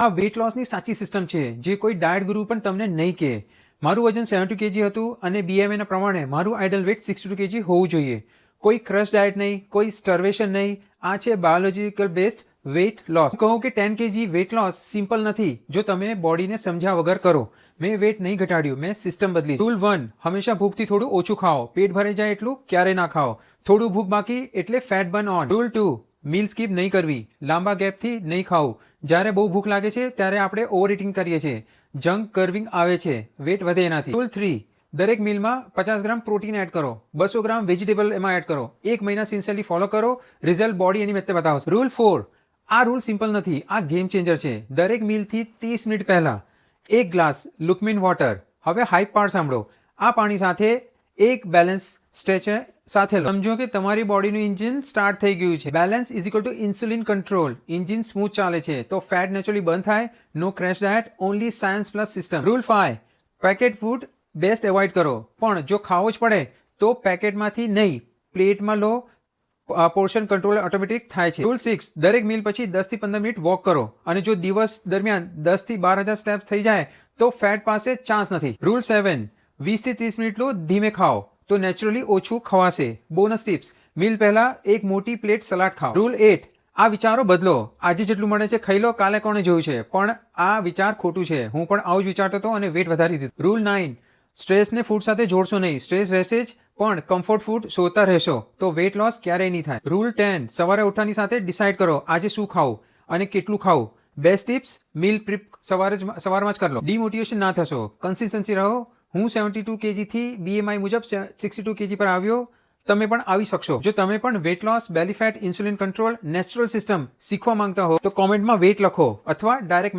આ વેટ લોસની સાચી સિસ્ટમ છે જે કોઈ ડાયટ ગુરુ પણ તમને નહીં કહે. મારું વજન 72 kg હતું અને BMI ના પ્રમાણે મારું આઇડલ વેટ 62 kg હોવું જોઈએ. કોઈ ક્રશ ડાયટ નહીં, કોઈ સ્ટર્વેશન નહીં. આ છે બાયોલોજીકલ બેસ્ડ વેટ લોસ. કહું કે 10 kg વેટ લોસ સિમ્પલ નથી જો તમે બોડીને સમજ્યા વગર કરો. મેં વેટ નહીં ઘટાડ્યું, મેં સિસ્ટમ બદલી. રૂલ 1, હંમેશા ભૂખથી થોડું ઓછું ખાઓ. પેટ ભરાઈ જાય એટલું ક્યારે ના ખાઓ. થોડું ભૂખ બાકી એટલે ફેટ બર્ન ઓન. રૂલ 2, મીલ સ્કીપ નહીં કરવી. લાંબા ગેપથી નહીં ખાવું. જ્યારે બહુ ભૂખ લાગે છે ત્યારે આપણે ઓવર ઇટિંગ કરીએ છીએ, જંક કર્વિંગ આવે છે, વેટ વધે એનાથી. રૂલ 3, દરેક મીલમાં 50 ગ્રામ પ્રોટીન એડ કરો, 200 ગ્રામ વેજીટેબલ એમાં એડ કરો. 1 મહિના સિન્સિયરલી ફોલો કરો, રિઝલ્ટ બોડી એની મેતે બતાવશે. રૂલ 4, આ રૂલ સિમ્પલ નથી, આ ગેમ ચેન્જર છે. દરેક મીલથી 30 મિનિટ પહેલા 1 ગ્લાસ લુકમીન વોટર. હવે હાઈપ પાર્ટ સાંભળો. આ પાણી સાથે એક બેલેન્સ સ્ટ્રેચર સાથે લો. સમજો કે તમારી બોડીનું એન્જિન સ્ટાર્ટ થઈ ગયું છે. Balance is equal to insulin control. Engine smooth ચાલે છે તો ફેટ નેચરલી બર્ન થાય. No crash diet, only science plus system. Rule 5, packet food best avoid કરો, પણ જો ખાવો જ પડે તો પેકેટમાંથી નહીં, પ્લેટમાં લો. પોર્શન કંટ્રોલ ઓટોમેટિક થાય છે. રૂલ 6, દરેક મીલ પછી 10 થી 15 મિનિટ વોક કરો અને જો દિવસ દરમિયાન 10 થી 12,000 સ્ટેપ્સ થઈ જાય તો ફેટ પાસે ચાન્સ નથી. રૂલ 7, 20 થી 30 મિનિટ લો, ધીમે ખાઓ તો નેચરલી ઓછું ખવાશે. બોનસ ટિપ્સ, મીલ પહેલા એક મોટી પ્લેટ સલાડ ખાઓ. રૂલ 8, આ વિચારો બદલો. આજે જેટલું મળે છે ખાઈ લો, કાલે કોણે જોયું છે, પણ આ વિચાર ખોટું છે. હું પણ આવું જ વિચારતો હતો અને વેટ વધારી દીધું. રૂલ 9, સ્ટ્રેસને ફૂડ સાથે જોડશો નહીં. સ્ટ્રેસ રહેશે જ પણ કમ્ફર્ટ ફૂડ શોધતા રહેશો તો વેટ લોસ ક્યારેય નહીં થાય. રૂલ 10, સવારે ઉઠવાની સાથે ડિસાઇડ કરો આજે શું ખાવું અને કેટલું ખાવું. બેસ્ટ ટિપ્સ, મીલ પ્રિપ સવારમાં જ કરી લો. ડિમોટિવેશન ના થશો, કન્સિસ્ટન્સી રહો. હું 72 kg થી BMI મુજબ 62 kg પર આવ્યો. તમે પણ આવી શકશો. જો તમે પણ weight loss, belly fat, insulin control, natural system શીખવા માંગતા હો તો કોમેન્ટમાં વેટ લખો અથવા ડાયરેક્ટ